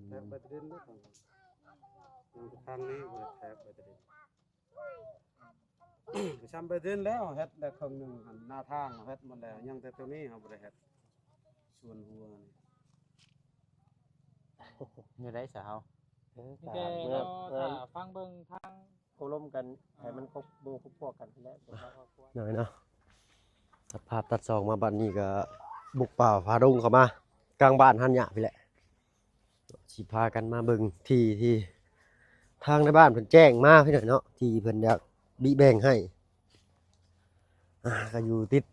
แทบไปตรินด้วยทางนี้แทบไปตรินช้ำไปตรินแล้วเฮ็ดได้ครึ่งนึงหน้าทางเฮ็ดหมดแล้วยังแต่ตัวนี้เฮาบ่ได้เฮ็ดส่วนหัวนี่อยู่ได้สาว แต่เราถ้าฟังเบิ่งทางอบรมกันให้มันครบหมู่ครบพวกกันแล้วหน่อยเนาะตัดภาพตัดซองมาบัดนี้ก็บุกป่าพาดงเข้ามากลางบ้านหันหยาพี่แหละสิพากันมาเบิ่งที่ทางในบ้านเพิ่นแจ้งมาพี่หน่อยเนาะที่เพิ่นอยากบิแบ่งให้ก็อยู่ติด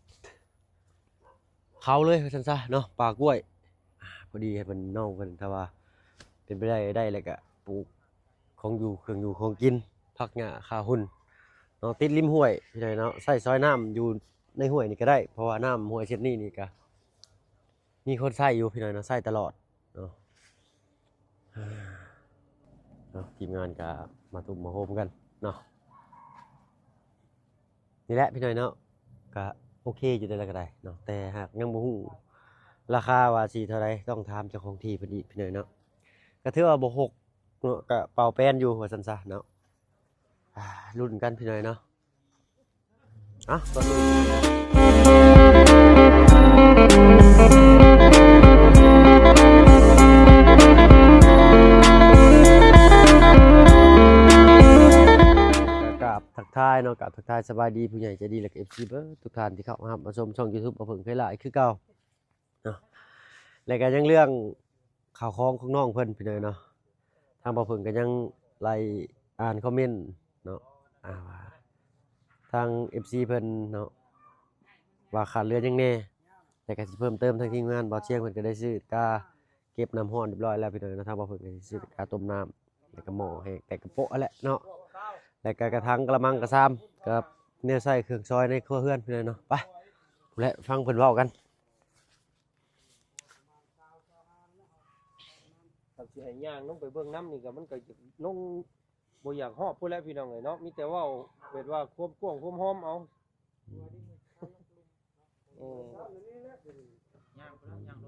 เขาเลยว่าซั่นซะเนาะป่ากล้วยพอดีให้เพิ่นน้องเพิ่นถ้าว่าเป็นไปได้แล้วก็ปลูกของอยู่เครื่องอยู่ของกินผักหญ้าข้าวหุ่นเนาะติดริมห้วยพี่หน่อยเนาะใส่ซอยน้ำอยู่ในห้วยนี่ก็ได้เพราะว่าน้ำห้วยเช่นนี้นี่ก็มีคนใส่อยู่พี่หน่อยเนาะใส่ตลอดเนาะทีมงานก็มาตุ่มมาโฮมกันเนาะนี่แหละพี่หน่อยเนาะก็โอเคอยู่ได้แล้วก็ได้เนาะแต่หากยังบ่ฮู้ราคาว่าสิเท่าไรต้องถามเจ้าของที่เพิ่นอีกพี่หน่อยเนาะก็ถือว่าบ่หกเนาะก็เป่าแป้นอยู่ว่าซั่นซะเนาะลุ้นกันพี่หน่อยเนาะก็ลุ้นกับทักทายเนาะกับทักทายสบายดีผู้ใหญ่ใจดีและก็ FC เบิดทุกท่านที่เข้ามาชมช่อง YouTube บ่เพิ่งเคยหลายคือเก่าเนาะแล้วก็ยังเรื่องข่าวของน้องเพิ่นพี่หน่อยเนาะทางบ่เพิ่งก็ยังไล่อ่านคอมเมนต์เนาะทาง FC เพิ่นเนาะว่าขาดเรือยังแน่แต่ก็สิเพิ่มเติมทางทีมงานบ่เชียงเพิ่นก็ได้ซื้อกาเก็บน้ำร้อนเรียบร้อยแล้วพี่น้องนะทางบ่เพิ่นก็สิซื้อกาต้มน้ำแล้วก็หม้อแห้งแต่กระโปะนั่นแหละเนาะแล้วก็กระถางกระมังกระซามกับแนวใส่เครื่องซอยในครัวเรือนพี่น้องเนาะไปและฟังเพิ่นเว้ากันถ้าสิให้ย่างลงไปเบิ่งน้ำนี่ก็มันก็ลงบ่อยากฮอบพุ่นแล้วพี่น้องเอ้ยเนาะมีแต่ว่าเป็นว่าควบกว้างควบหอมเอาย่างล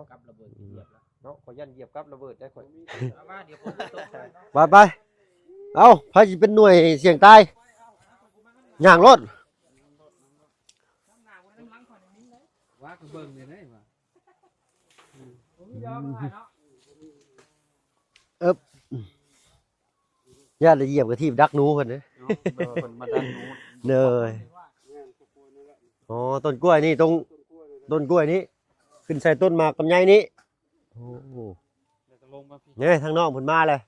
งกับระเบิดเหยียบแล้วเนาะขอยันเหยียบกับระเบิดได้ข่อยมาเดี๋ยวผมจะตกไปเอาไผสิเป็นหน่วยเสี่ยงตายย่างรถว่าก็เบิ่งนี่ได้ว่าญาติเหยียบกระทีบดักหนูเพิ่นเด้เพิ่นมาดันนู้นเด้ออ๋อต้นกล้วยนี่ตรงต้นกล้วยนี้ขึ้นใส่ต้นหมากลำไยนี้โอ้โหนี่ทางน้องเพิ่นมาเลย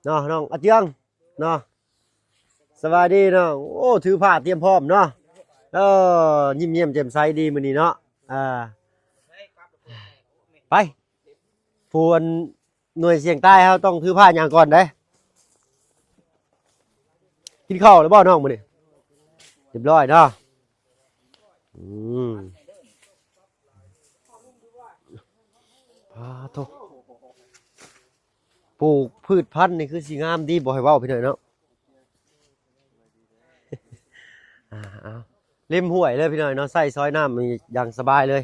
เนาะน้องอาเจียงเนาะสวัสดีน้องโอ้ถือผ้าเตรียมพร้อมเนาะยิ้มเยี่ยมแจ่มใสดีมื้อนี้เนาะไปผู้หน่วยเสี่ยงใต้เฮาต้องถือผ้าอย่างก่อนเด้กินข้าวแล้วบ่น้องมื้อนี้เรียบร้อยเนาะโถปลูกพืชพันธุ์นี่คือสิงามดีบ่ให้เว้าพี่หน่อยเนาะเอาเล่มห้วยเลยพี่หน่อยเนาะใส่ซอยน้ำมีอย่างสบายเลย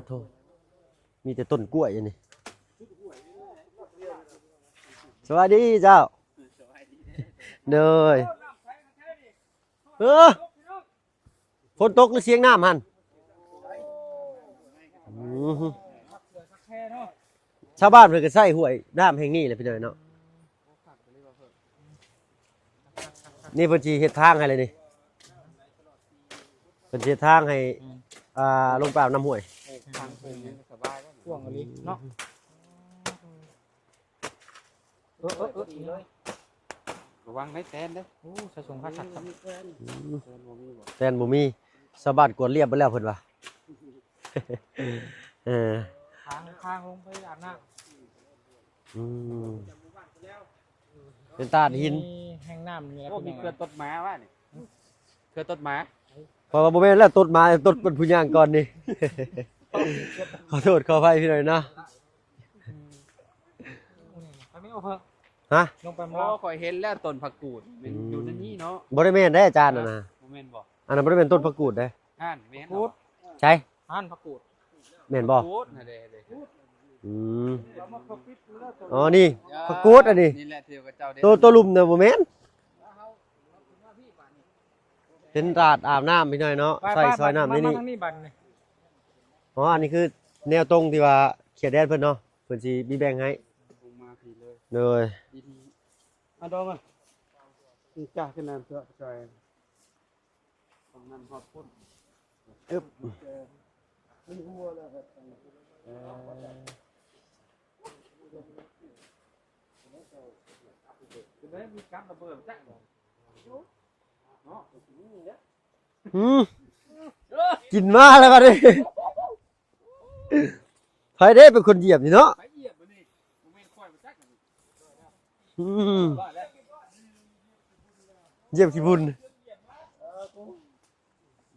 โถมีแต่ต้นกล้วยอย่างนี้สวัสดีเจ้าเนยฝนตกหรือเสียงน้ำหันชาวบ้านเพิ่นก็ใส่ห้วยน้ำแห่งนี้แหละพี่น้อยเนาะนี่เพิ่นสิเฮ็ดทางให้เลยนี่เพิ่นสิเฮ็ดทางให้ลงไปน้ำห้วยทางเพิ่นสบายแล้วช่วงนี้เนาะอีเลยระวังได้แตนเด้อโอ้สะสมคักคักแตนบ่มีชาวบ้านกวนเรียบไปแล้วเพิ่นว่าทางลงไปอาบน้ำเป็นตาดหินแห้งน้ำนี่แหละมีเกลือต้นไม้ว่านี่เกลือต้นไม้พอบ่แม่นแล้วต้นไม้ต้นเป็นผู้ย่างก่อนนี่ขอโทษขออภัยพี่หน่อยนะไปไม่เอาเพิ่มฮะลงไปบ่ข่อยเห็นแล้วต้นผักกูดมันอยู่ในนี้เนาะบ่ได้แม่นได้อาจารย์น่ะนะบ่แม่นบ่อันนั้นบ่ได้เป็นต้นผักกูดเด้เ ห่านแม่น พูด ใช่ ห่านผักกูด แม่นบ่ กูดน่ะเด้ อืมอ๋อนี่ผักกูดอันนี้ นี่แหละที่ว่าเจ้าเด้ ตัวลุมเนี่ยบ่แม่นเป็นราดอาบน้ำพี่น้อยเนาะใส่ซอยน้ำนี่นี่ มาทางนี้บัดนี่ อ๋ออันนี้คือแนวตรงที่ว่าเขียนแดนเพิ่นเนาะเพิ่นสิมีแบ่งให้ ลงมาพี่เลย เลย อ่ะดองอ่ะจ้าขึ้นน้ำเถอะจอยตรงนั้นฮอดพุ่น อึ๊บ ไม่หัวแล้วครับมีการระเบิดจักบ่เนาะนี่แหละ กินมาแล้วบัดนี้ไผได้เป็นคนเหยียบนี่เนาะ ไปเหยียบบ่นี่บ่แม่นค่อยบ่จัก อืมเหยียบขี้บุญ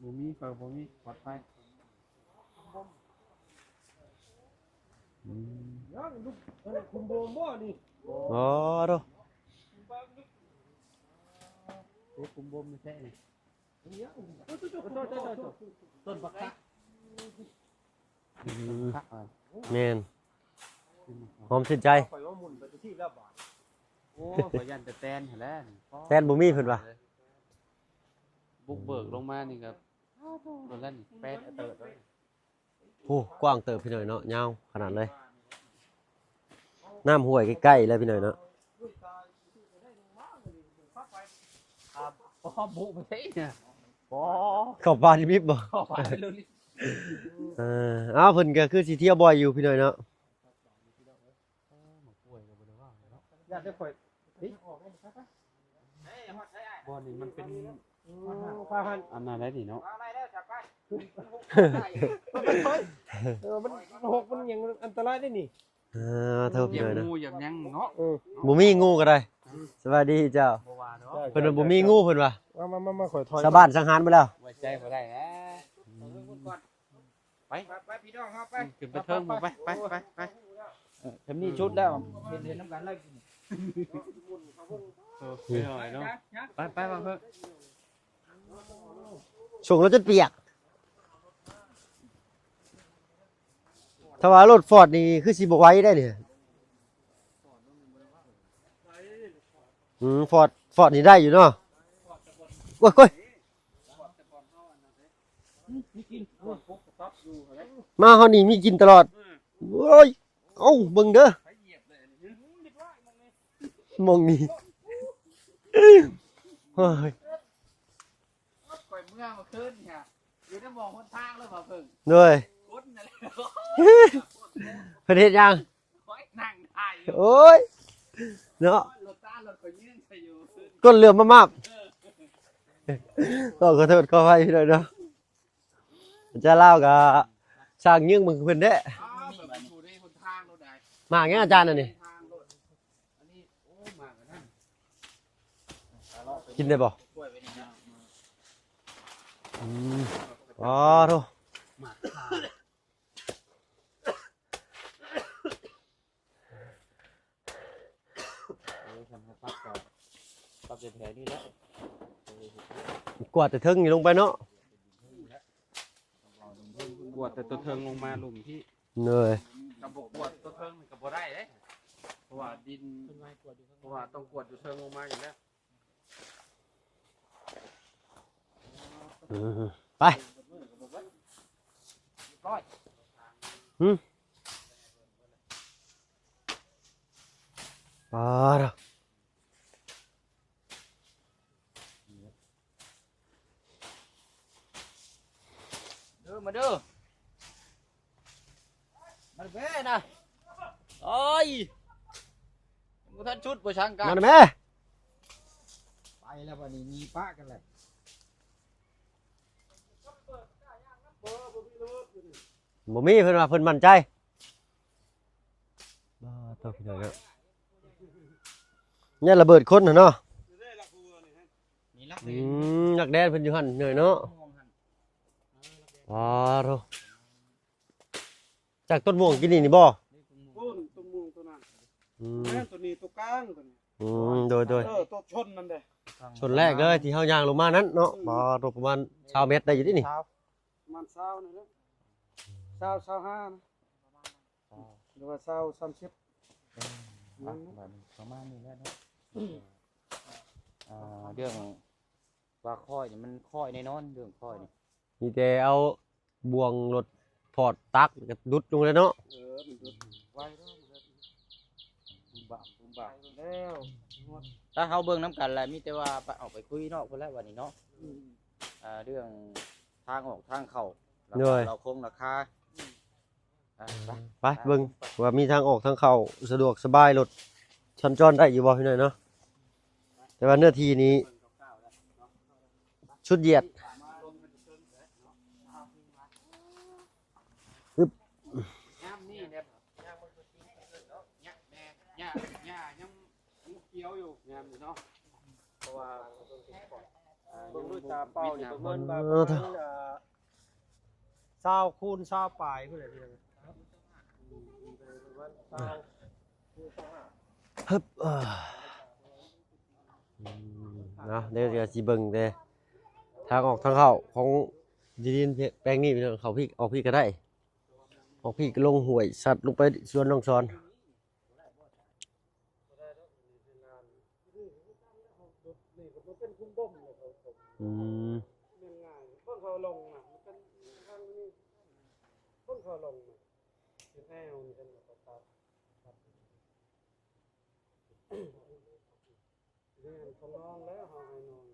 บ่มีเปล่าบ่มีปลอดภัย คุณโบมบ่นี่ อ๋อโต โอ้คุมบ่มไม่ใช่นี่ ต้นบักคะ พักอ่ะ แม่นหอมชื่นใจ ข่อยว่าหมุนไปที่แล้วบาด โอ้ขอยันแต่แตนหั่นแหละ แทนบ่มีเพิ่นว่า บุกเบิกลงมานี่ครับตัวนั้นแปดเติร์ดเลย โอ้กว้างเติบพี่หน่อยเนาะยาวขนาดเลยน้ำห้วยใกล้ๆเลยพี่หน่อยเนาะ พอบุกไปใช่เนี่ยพอ เข้าบ้านนี่มิบบ่ พอไปเลย อ้าวเพิ่นก็คือสิเที่ยวบ่อยอยู่พี่หน่อยเนาะ ญาติได้ข่อย บ่นี่มันเป็น พาหัน อันนั้นได้นี่เนาะ มันหกมันยังอันตรายได้นี่ เท่า เห พี่ ยีย ห บ น่อยเนาะ งูเหยียบยังเนาะ บ่มีงูก็ได้สวัสดีเจ้า บ่ว่าเนาะ เพิ่นว่าบ่มีงูเพิ่นว่า มาข่อยถอย ชาวบ้านสังหารไปแล้ว ไว้ใจบ่ได้นะไปพี่น้องครับไปขึ้นไปเทิงบ่ไปทำนี่ชุดแล้วเห็นน้ำกันแล้วไปหน่อยเนาะไปมาเพิ่ง ส่งรถจนเปียกถ้าว่ารถฟอร์ดนี่คือสิบ่ไหวได้เนี่ยฟอร์ดนี่ได้อยู่เนาะโอ้ยมาเฮานี่มีกินตลอดโอ้ยเอ้าเบิ่งเด้อมองนี่เฮ้ย ข่อยเมื่อมาคืนเนี่ยอยู่ในหมองคนทางแล้วมาเพิ่ง ด้วย กดนั่นแหละ เพิ่นเฮ็ดยัง นั่งถ่ายอยู่ โอ้ยเนาะ รถต้านรถข่อยยืนใส่อยู่ ก้นเรือมากๆก็ขอโทษขออภัยพี่หน่อยเนาะจะเล่ากับสร้างยิ่งมึงเพิ่นเด้ แบบอยู่ในคนทางรถใด มาแง่อาจารย์น่ะนี่ ทางรถอันนี้โอ้มากันนั่น กินได้บ่ กล้วยไปนี่นะ อ๋อโธ่ มาทางทำให้ปั๊บก่อนปั๊บจะแผลนี่แล้ว กวาดแต่เทิงนี่ลงไปเนาะ กวดแต่ตัวเทิงลงมาหลุมที่ เหนื่อย กระบอกกวดตัวเทิงมันกระบอกได้เลยเพราะว่าดินเพราะว่าต้องกวดอยู่เทิงลงมาอยู่แล้ว ไป ร้อย อ๋อโธ่ เด้อมาเด้อมันแม่นะโอ้ยกูท่านชุดประชังกัน มาหน่อยแม่ ไปแล้ววันนี้มีป้ากันเลย บ่มีเพิ่นว่าเพิ่นมั่นใจบ่ต้องพี่หน่อยเนาะเนี่ยระเบิดคนน่ะเนาะ มีลัก นักแดนเพิ่นอยู่หั่นเหนื่อยเนาะอ๋อโธ่จากต้นม่วงกินนี่บ่ ต้นตัวม่วงตัวนั้น อืม แม่นตัวนี้ตัวกลางตัวนี้ โดย ตัวชนนั่นเด้ ส่วนแรกเลยที่เฮาย่างลงมานั้นเนาะบ่ตกประมาณ20เมตรได้อยู่ดินี่ เท้า ณ20นี่แหละ20 25นะหรือว่า20 30 ประมาณนี้แหละเนาะเรื่องว่าค่อยนี่มันค่อยแน่นอนเรื่องค่อยนี่ มีแต่เอาบ่วงรถถอดตักก็ดุดลงเลยเนาะ มันดุดไว้แล้วมันบุ่มบากแล้ว ถ้าเฮาเบิ่งนํกันแล้วมีแต่ว่าไปออกไปคุยนอกพุ่นแล้ววันนี้เนาะเรื่องทางออกทางเข้าเราคงราคาไปเบิ่งว่ามีทางออกทางเข้าสะดวกสบายรถสัญจรได้อยู่บ่พี่น้อยเนาะแต่ว่าเนื้อที่นี้ชุดเหยียดอึ๊บ ยามนี่เนี่ยยามมันก็กินเนาะหญ้ายังเกี่ยวอยู่ยามนี่เนาะเพราะว่าเบิ่งด้วยตาเปล่านี่ประเมินว่าประมาณ20คูณ20ปลายพุ่นแหละพี่น้องฮึบเนาะเดี๋ยวจะสิเบิ่งเด้ทางออกทางเข้าของดินแปลงนี้พี่น้องเขาพี่ออกพี่ก็ได้ออกพี่ก็ลงห้วยสัตว์ลงไปสวนน้องซอนอืม เพิ่งเขาลงน่ะมันเป็นทางนี้เพิ่งเขาลงน่ะเป็นแอวนี่เป็นแบบตัดนี่เขานอนแล้วเฮาให้นอน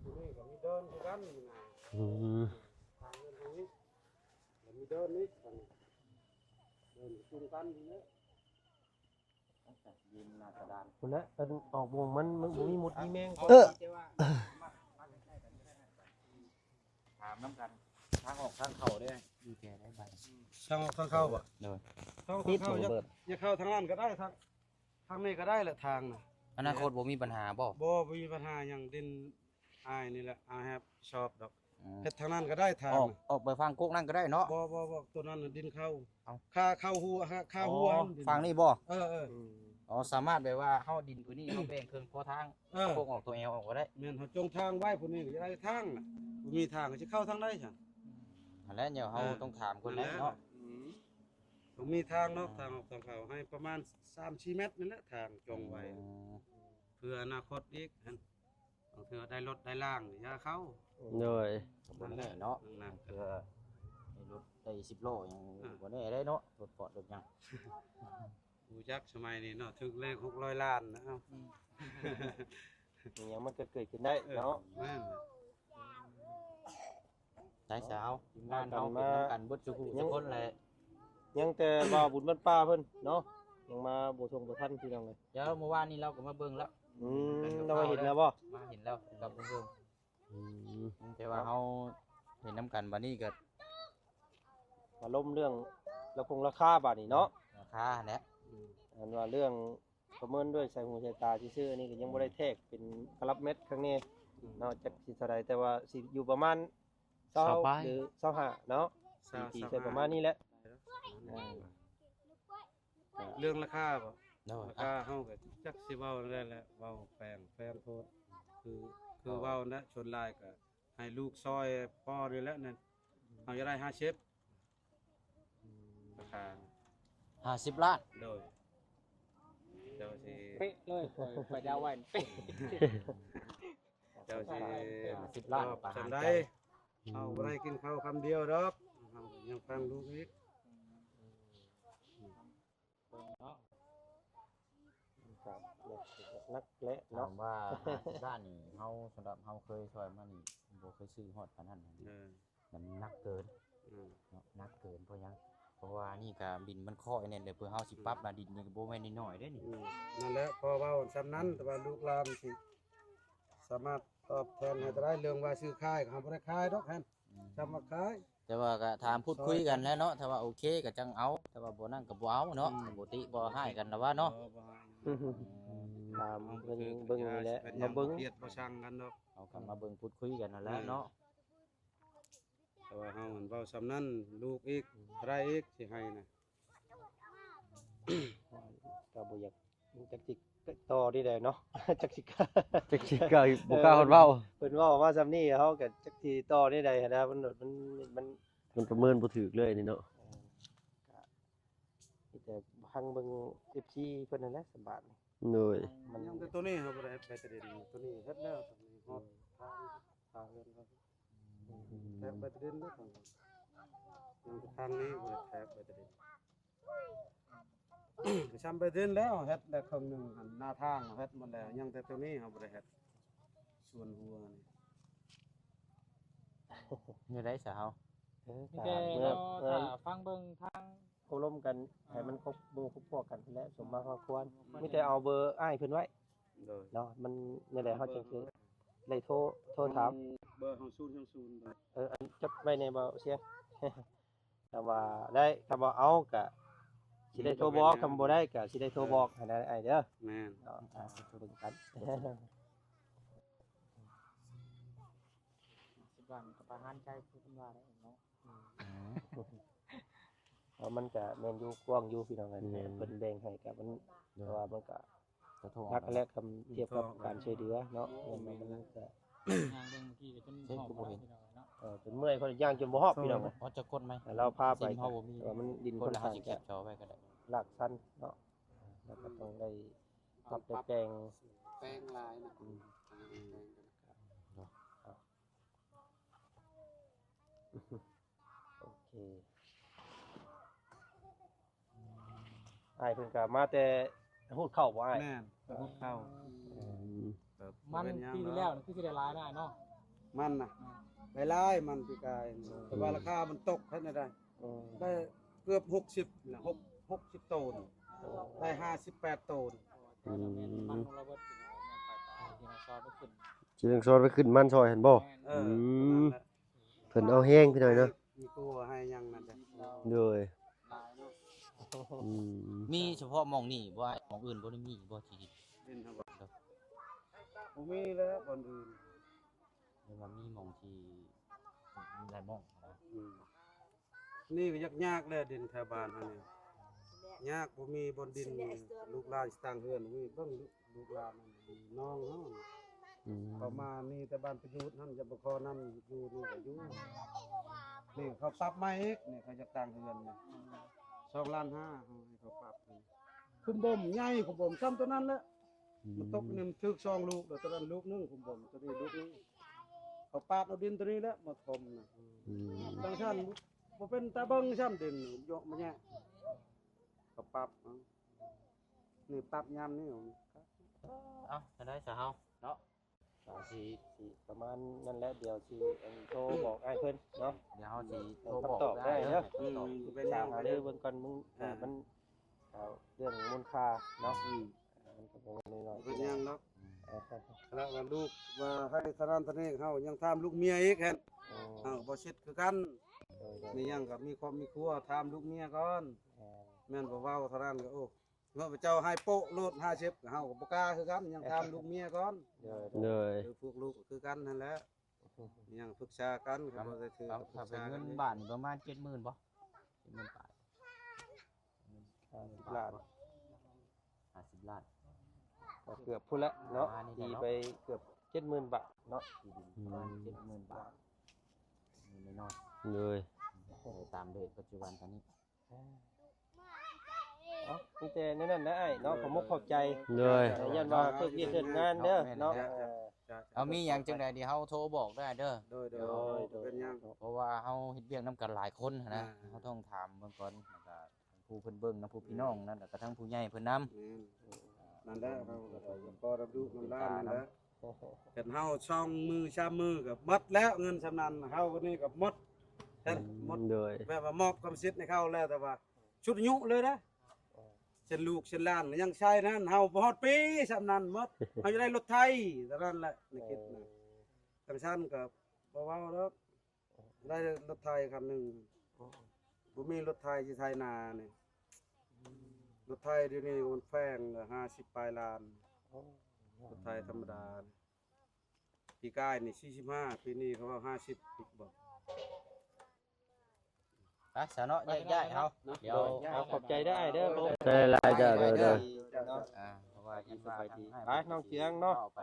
อยู่นี่ก็มีเดินคือกันนี่นะ อืม ทางเดินทางนี้แล้วมีเดินนี่ทางนี้เดินคู่กันนี่แหละ ยินหน้ากระดาน พุ่นละอันออกวงมันบ่มีมดมีแมง ถามน้ำกันทางออกทางเข้าได้อยู่แก่ได้ใบ ทางเข้าบ่ เด้อ ทางเข้าอย่าเข้าทางนั้นก็ได้ทางนี้ก็ได้แหละทางน่ะ อนาคตบ่มีปัญหาบ่ บ่มีปัญหาหยังดินอายนี่แหละI have ชอบดอกเฮ็ดทางนั้นก็ได้ทาง ออกไปฟังกุ๊กนั่นก็ได้เนาะ บ่ตัวนั้นน่ะดินเข้า เอา ค่าเข้าหัวค่าหัว ฟังนี่บ่ เออ อ๋อสามารถแบบว่าเฮาดินพื้นนี้เฮาแบ่งครึ่งพอทางโค้งออกตัวแอวออกก็ได้ แม่นเฮาจงทางไว้พุ่นนี่ก็จะได้ทางน่ะบ่มีทางก็สิเข้าทางใดซั่น อันนั้นเดี๋ยวเฮาต้องถามคนแล้วเนาะ ต้องมีทางเนาะทางออกทางเข้าให้ประมาณ3-4 เมตรนั่นแหละทางจงไว้เพื่ออนาคตอีกหั่นบางเทื่อได้รถได้ล่างอย่าเข้า โดย บ่แน่เนาะ นั่น เพื่อให้รถได้10โลยังบ่แน่ได้เนาะรถปอดรถหยัง รู้จักสมัยนี้เนาะถึงเลข600 ล้านนะเอ้า อย่างเงี้ยมันก็เกิดขึ้นได้เนาะ แม่น ได้สาวทีมงานเฮาเป็นนำกันเบิดทุกทุกคนแหละ ยังแต่ว่าบุญบ้านป้าเพิ่นเนาะยังมาบ่ทรงบ่ทันพี่น้องเลย เดี๋ยวเมื่อวานนี้เราก็มาเบิ่งแล้ว เราเห็นแล้วบ่ มาเห็นแล้วกับเบิ่ง อืม แต่ว่าเฮาเห็นนํกันบัดนี้ก็ มาล้มเรื่องราคาบาดนี้เนาะ ราคาแหละ อันว่าเรื่องประเมินด้วยสายหูสายตาซื่อๆนี่ก็ยังบ่ได้แทกเป็นกะลับเม็ดครั้งนี้เนาะจักสิเท่าใดแต่ว่าสิอยู่ประมาณ20หรือ25เนาะตีใส่ประมาณนี้แหละ เรื่องราคาบ่ เนาะ ราคาเฮาก็จักสิเว้าได้แหละเว้าแปลงโพดคือเว้านะชนลายก็ให้ลูกซอยพ่อนี่แหละนั่นเฮาจะได้50ราคา 50ล้าน โดยเจ้าสิ เป๊ะเลยไปดาวไว้เป๊ะ เจ้าสิ 10ล้านประหาร จำได้ ใจ เอาบ่ได้กินข้าวคำเดียวดอกเฮาก็ยังฟังลูกอีก ครับนักและ ถา เนาะ มว่า50ล้านนี่เฮาสำหรับเฮาเคยช่วยมานี่บ่เคยซื้อฮอดปานนั้น มันหนักเกินเนาะหนักเกินเพราะหยังเพราะว่านี่ก็ดินมันค่อยเนี่ยเดี๋ยวเพื่อเฮาสิปรับมาดินนี่ก็บ่แม่นน้อยๆเด้นี่ นั่นแหละพอเว้าซำนั้นแต่ว่าลูกหลานสิสามารถตอบแทนให้ได้เรื่องว่าซื้อขายก็เฮาบ่ได้ขายดอกแฮนจำว่าขาย แต่ว่าก็ถามพูดคุยกันแล้วเนาะถ้าว่าโอเคก็จังเอาแต่ว่าบ่นั่นก็บ่เอาเนาะปกติบ่ให้กันแล้วว่าเนาะ ตามเบิ่งนี่แหละมาเบิ่ง เกลียดบ่ช่างกันดอก เอากันมาเบิ่งพูดคุยกันนั่นแหละเนาะ แต่ว่าเฮามันเว้าซำนั้นลูกอีกอะไรอีกสิให้น่ะ ก็บ่อยากจักสิต่อที่ใดเนาะ จักสิ จักสิกล้าบ่กล้าฮอดเว้า เพิ่นเว้ามาซำนี้เฮาก็จักสิต่อที่ใดนะมัน มันประเมินบ่ถูกเลยนี่เนาะ แต่พังเบิ่ง FC เพิ่นนั่นแหละสบาย โดย มัน ยังแต่ตัวนี้เขาบ่ได้ไปประเด็นตัวนี้เฮ็ดแล้วตัวนี้ฮอดทางเดินครับแทบไปประเด็นแล้วยังทางนี้บ่ได้แทบไปประเด็นช้ำไปประเด็นแล้วเฮ็ดแล้วครึ่งนึงหน้าทางเฮ็ดหมดแล้วยังแต่ตัวนี้เขาบ่ได้เฮ็ดส่วนหัวนี่ อยู่ได้สาว มี มีแต่เราถ้าฟังเบิ่งทาง อบรมกันให้มันครบหมู่ครบพวกกันนั่นแหละสมมาพอควรมีแต่เอาเบอร์อ้ายเพิ่นไว้ โดย เนาะมันนี่นแหละเฮาจังสิได้โทรถาม เบอร์ของ000 อันจดไว้ในเบาเสีย ถ้าว่าได้คำว่าเอาก็สิได้โทรบอกคำบ่ได้ก็สิได้โทรบอกให้ได้อ้ายเด้อ แม่น เนาะเบิ่งกัน สิบวันกับประหารใจคือเพิ่นว่าได้เนาะ เพราะมันก็แม่นอยู่กว้างอยู่พี่น้องกันเพิ่นแบ่งให้ก็มันเพราะว่ามันก็ จะโทร นักแรกคำเทียบกับการช่วยเหลือเนาะมันก็ ยางเบิ่งเมื่อกี้ก็จนหอบบ่เห็นพี่น้องเนาะ จนเมื่อยคนย่างจนบ่ฮอบพี่น้อง พอจะกดไหม เราพาไป ซิมเฮาบ่มี ว่ามันดิน ก ค่ ด อน แล้ว ข้า เฮาง สิแค จะ ปจอไว้ก็ได้ ลากสั้นเนาะแล้วก็ต้องได้ปรับได้แปลง แป้งลายนะ โอเคอ้ายเพิ่นก็มาแต่ฮูดเข้าบ่อ้าย แม่นพุดเข้า มันปีที่แล้วนี่คือสิได้หลายได้เนาะ มันน่ะไปไล่มันปีกายแต่ว่าราคามันตกเท่านั้นได้ ได้เกือบ60นะ60โตนได้58โตน มันของเราเบิดพี่น้องแม่นไปที่เราซอยไปขึ้น สิต้องสอนไปขึ้นมันซอยเห็นบ่ เออ เพิ่นเอาแห้งพี่หน่อยเนาะ มีตัวให้ยังนั่นจ้ะ โดย ลายเนาะ มีเฉพาะหม่องนี้บ่หม่องอื่นบ่ได้มีบ่ที่ ดินครับบ่มีแล้วบนอื่น เรียกว่ามีหม่องที่หลายหม่องนะ นี่ก็ยากๆแล้วดินแถวบ้านเฮานี่ยากบ่มีบนดินลูกหลานสิตั้งเฮือนมีเบิ่งลูกหลานน้องเฮาประมาณนี้แต่บ้านประยุทธ์นั่นจะบ่พอนํอยู่นี่ก็อยู่นี่เขาปรับมาอีกนี่เขาจะตั้งเฮือนนี่2.5 ล้านเขาให้เขาปรับนี่คุมบ่มใหญ่คุมบ่มซ้ำตัวนั้นแหละมันตกนี่มันถึก2ลูกแล้วตัวนั้นลูกนึงคุมบ่มตัวนี้ลูกนึงเขาปาดเอาดินตัวนี้แล้วมาถมน่ะดังชั้นบ่เป็นตาเบิ่งซ้ำดินยกมาแย่เขาปรับเอานี่ปรับยามนี้ เอ้าจะได้สาวเฮาเนาะ สิประมาณนั้นแหละเดี๋ยวสิโทรบอกอ้ายเพิ่นเนาะ เดี๋ยวเฮาสิโทรบอก คำตอบได้เด้อ ตอบ เป็นห สา ยั ม ง หา เด้ เด้ อ อเบิ่งก่อนมึงมันเรื่องมูลค่าเนาะมันก็บ่น้อย เป็นหยังเนาะ ๆ แล้วว่าลูกว่าให้ทนานทะเนกเฮายังถามลูกเมียอีกแฮะบ่เสร็จคือกันมีหยังก็มีครอบมีครัวถามลูกเมียก่อนแม่นบ่เว้าเท่านั้นก็โอ้ว่าพระเจ้าให้โป๊ะโลด50ก็เฮาก็บ่กล้าคือกันยังถามลูกเมียก่อน โดย คือพวกลูกก็คือกันนั่นแหละยังปรึกษากันก็บ่ได้ถือ เอา ปรึ ถ้าก เป็น ษา เงิ กัน นบาทนี่ประมาณ 70,000บ่70,000บาท 50 ล้าน 50ล้าน ก็เกือบพุ่นละเนาะ ประมาณนี้ ดี แหละเนาะ ไปเกือบ 70,000 บาทเนาะ ประมาณ70,000บาทนี่น้อย โดย ๆตามเรทปัจจุบันตอนนี้ เอ้ามีแต่นั่นนั่นนะไอ้เนาะขอมกขอบใจ โดย ยันว่าเพิ่นเฮ็ดเฮ็ดงานเด้อเนาะ เอามีหยังจังใดที่เฮาโทรบอกได้เด้อ โดยเป็นหยัง เพราะว่าเฮาเฮ็ดเวียกนํกันหลายคนนะ อ่า เฮาต้องถามเบิ่งก่อนแล้วก็ผู้เพิ่นเบิ่งนํผู้พี่น้องนั่นแล้วก็ทั้งผู้ใหญ่เพิ่นนํ นั่นแหละเราก็รับรู้น้ำลายนั่นแหละเห็นเฮาช่องมือชามมือกับหมดแล้วเงินสำนันเฮาคนนี้กับหมดเห็นหมด โดย แบบว่ามอบความสิทธิ์ให้เขาแล้วแต่ว่าชุดอายุเลยนะเช่นลูกเช่นหล้านยังใช้นั่นเฮาบ่ฮอดปีสำนันหมดเฮาจะได้รถไทยแต่นั่นแหละในคิดนะทางชั้นก็บ่เว้าแล้วได้รถไทยคันหนึงบ่มีรถไทยสิไทยนานี่รถไทยเดี๋ยวนี้มันแพงละ50ปลายล้านรถไทยธรรมดาปีกายนี่45ปีนี้เขาว่า50อีกบ่ ไปซะเนาะย้ายๆเฮาเดี๋ยว เอาขอบใจได้เด้อผม ได้หลายจ้ะโดย เนาะ เพราะว่ายันว่าทางให้ ไปน้องเจียงเนาะ ไป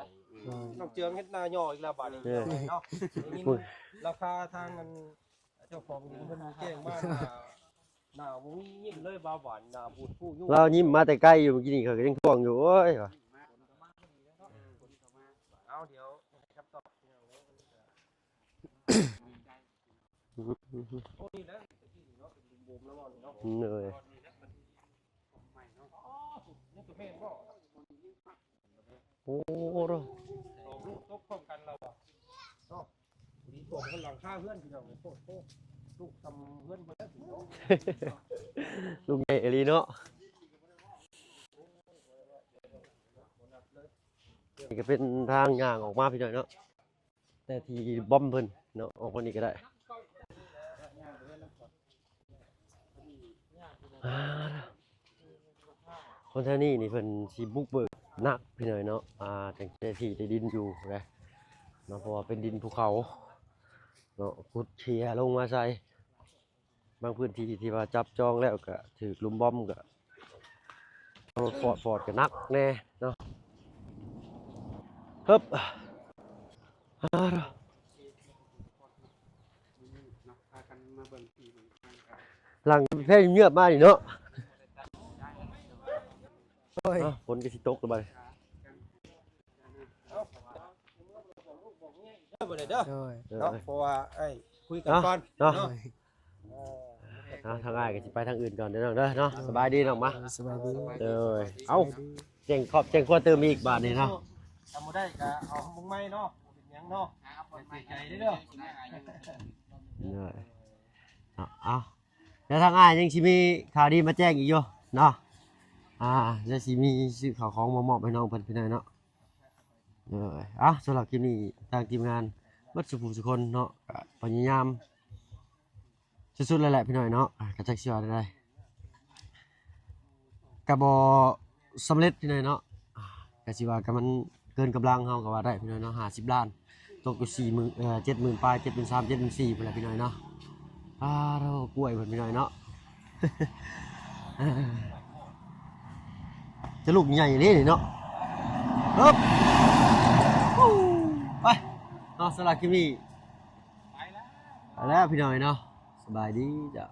น้องเจืองเฮ็ดนาย่ออีกแล้วบาดนี้ เออ เนาะได้ยินราคาทางมัน เจ้าของดินเพิ่นแจ้งมาหนาวบ่มียิ้มเลยบ่าวหวานหน้าบูดผู้ยุ่ง เรายิ้มมาแต่ใกล้อยู่เมื่อกี้นี่เขาก็ยังท่วงอยู่โอ้ยว่ะ เอาเดี๋ยวครับตอบโอ้นี่แหละเนาะเป็นบูมแล้วเนาะ เหนื่อย นี่ตัวแม่นบ่ โอ้โห สองลูกตกพร้อมกันเราอ่ะเนาะดีตัวมันหลังค่าเพื่อนพี่น้องโอ้โหลูกทำเพื่อนมาแล้วพี่น้อง ลูกใหญ่เอลีเนาะนี่ก็เป็นทางย่างออกมาพี่น้อยเนาะแต่ที่บอมเพิ่นเนาะออกคนนี้ก็ได้คนท่านี่นี่เพิ่นสิบุกเบิกนักพี่น้อยเนาะจังแต่ที่ได้ดินอยู่นะเนาะเพราะว่าเป็นดินภูเขาเนาะขุดเคลียร์ลงมาใส่บางพื้นที่ที่ว่าจับจองแล้วก็ถือลุมบอมก็ฟอดก็นักแน่เนาะฮึบหลังแค่เงียบมากนี่เนาะฝนก็สิตกแล้วบัด บ่ได้เด้อ โดย เนาะเพราะว่าไอ้คุยกันก่อน เนาะ โดย ทางง่ายก็สิไปทางอื่นก่อนเด้อน้องเด้อเนาะสบายดีน้องมา สบายดี เด้อเอ้าเจ๋งขอบเจ๋งกว่าเติมอีกบาทนี่เนาะ ทำบ่ได้ก็เอามุงไม้เนาะเป็นหยังเนาะเสียใจเด้อ เอาแล้วทางง่ายยังสิมีข่าวดีมาแจ้งอีกอยู่เนาะจะสิมีซื้อข่าวของมามอบให้น้องเพิ่นพี่น้อยเนาะสำหรับคลิปนี้ทางทีมงานวัดสุภูสุคนเนาะก็พยายามสุดๆเลยแหละพี่น้อยเนาะก็จักสิว่าได้ก็บ่สำเร็จพี่น้อยเนาะก็สิว่าก็มันเกินกำลังเฮาก็ว่าได้พี่น้อยเนาะ50ล้านตกอยู่70,000ปลาย73,000 74,000พุ่นแหละพี่น้อยเนาะเรากล้วยเพิ่นพี่น้อยเนาะ จะลูกใหญ่นี่เนาะฮึบไปเนาะสำหรับคลิปนี้ไปแล้วพี่น้อยเนาะสบายดีจ้ะ